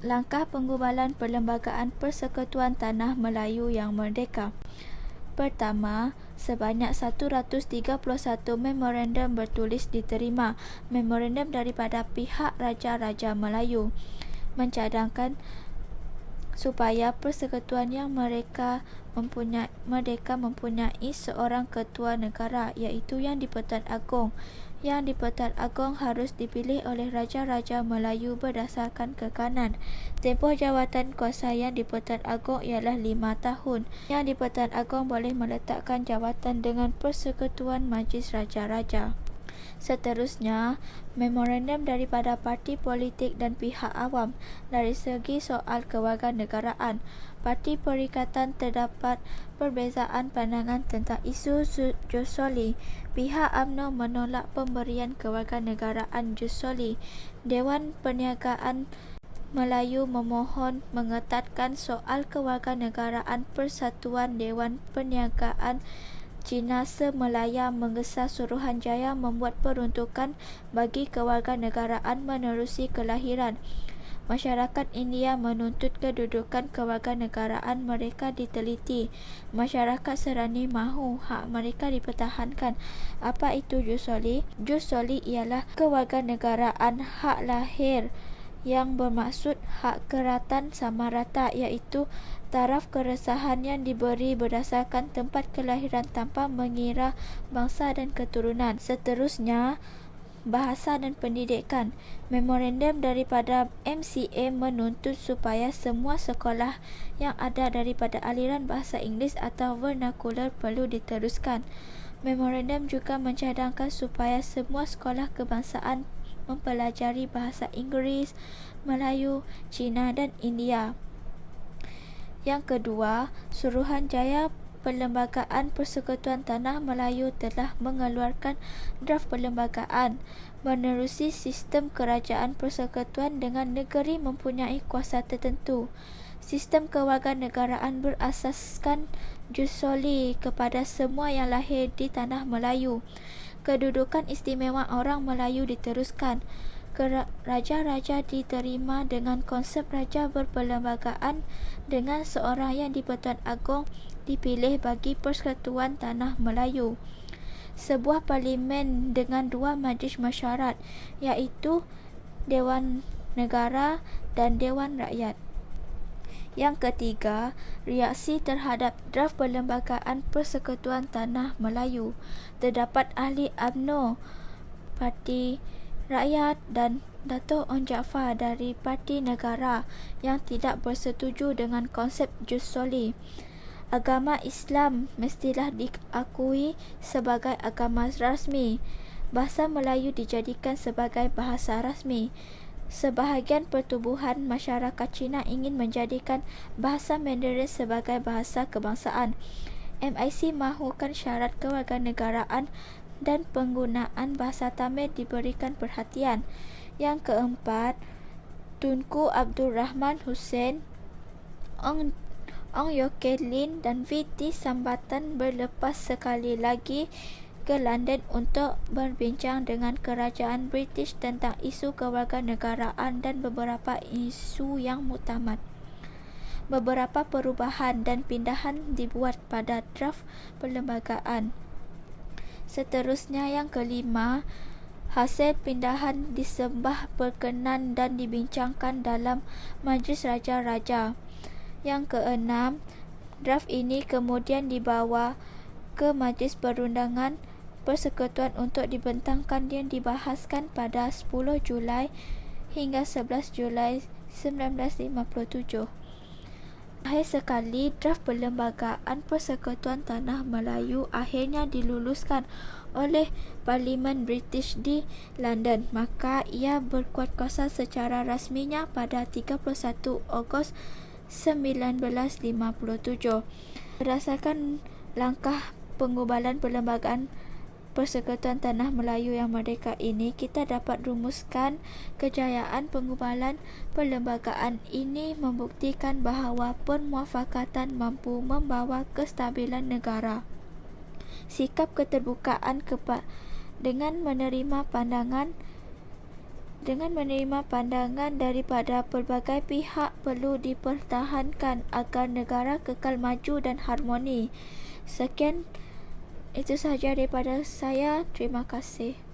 Langkah penggubalan Perlembagaan Persekutuan Tanah Melayu yang Merdeka. Pertama, sebanyak 131 memorandum bertulis diterima. Memorandum daripada pihak Raja-Raja Melayu mencadangkan supaya persekutuan yang merdeka mempunyai seorang ketua negara, iaitu Yang di-Pertuan Agong. Yang di-Pertuan Agong harus dipilih oleh Raja-Raja Melayu berdasarkan kekanan. Tempoh jawatan kuasa Yang di-Pertuan Agong ialah 5 tahun. Yang di-Pertuan Agong boleh meletakkan jawatan dengan Persekutuan Majlis Raja-Raja. Seterusnya, memorandum daripada parti politik dan pihak awam. Dari segi soal kewarganegaraan, parti perikatan terdapat perbezaan pandangan tentang isu jus soli. Pihak UMNO menolak pemberian kewarganegaraan jus soli. Dewan Perniagaan Melayu memohon mengetatkan soal kewarganegaraan persatuan. Dewan Perniagaan Cina Semelaya menggesa Suruhanjaya membuat peruntukan bagi kewarganegaraan menerusi kelahiran. Masyarakat India menuntut kedudukan kewarganegaraan mereka diteliti. Masyarakat Serani mahu hak mereka dipertahankan. Apa itu jus soli? Jus soli ialah kewarganegaraan hak lahir yang bermaksud hak keratan sama rata, iaitu taraf keresahan yang diberi berdasarkan tempat kelahiran tanpa mengira bangsa dan keturunan. Seterusnya, bahasa dan pendidikan. Memorandum daripada MCA menuntut supaya semua sekolah yang ada daripada aliran bahasa Inggeris atau vernakular perlu diteruskan. Memorandum juga mencadangkan supaya semua sekolah kebangsaan mempelajari bahasa Inggeris, Melayu, Cina dan India. Yang kedua, Suruhanjaya Perlembagaan Persekutuan Tanah Melayu telah mengeluarkan draft perlembagaan menerusi sistem kerajaan persekutuan dengan negeri mempunyai kuasa tertentu. Sistem kewarganegaraan berasaskan jus soli kepada semua yang lahir di Tanah Melayu. Kedudukan istimewa orang Melayu diteruskan. Raja-raja diterima dengan konsep raja berperlembagaan dengan seorang Yang di-Pertuan Agong dipilih bagi Persekutuan Tanah Melayu. Sebuah parlimen dengan 2 majlis mesyuarat, iaitu Dewan Negara dan Dewan Rakyat. Yang ketiga, reaksi terhadap draft Perlembagaan Persekutuan Tanah Melayu. Terdapat ahli UMNO, Parti Rakyat dan Dato' Onn Jaafar dari Parti Negara yang tidak bersetuju dengan konsep jus soli. Agama Islam mestilah diakui sebagai agama rasmi. Bahasa Melayu dijadikan sebagai bahasa rasmi. Sebahagian pertubuhan masyarakat Cina ingin menjadikan bahasa Mandarin sebagai bahasa kebangsaan. MIC mahukan syarat kewarganegaraan dan penggunaan bahasa Tamil diberikan perhatian. Yang keempat, Tunku Abdul Rahman Hussein, Ong Yoke Lin dan VT Sambatan berlepas sekali lagi ke London untuk berbincang dengan kerajaan British tentang isu kewarganegaraan dan beberapa isu yang muktamad. Beberapa perubahan dan pindahan dibuat pada draft perlembagaan. Seterusnya, yang kelima, hasil pindahan disembah berkenan dan dibincangkan dalam Majlis Raja-Raja. Yang keenam, draft ini kemudian dibawa ke Majlis Perundangan Persekutuan untuk dibentangkan dan dibahaskan pada 10 Julai hingga 11 Julai 1957. Akhir sekali, draft Perlembagaan Persekutuan Tanah Melayu akhirnya diluluskan oleh Parlimen British di London, maka ia berkuat kuasa secara rasminya pada 31 Ogos 1957. Berdasarkan langkah penggubalan Perlembagaan Persekutuan Tanah Melayu yang Merdeka ini, kita dapat rumuskan kejayaan penggubalan perlembagaan ini membuktikan bahawa permuafakatan mampu membawa kestabilan negara. Sikap keterbukaan dengan menerima pandangan Dengan menerima pandangan daripada pelbagai pihak perlu dipertahankan agar negara kekal maju dan harmoni. Sekian, itu sahaja daripada saya. Terima kasih.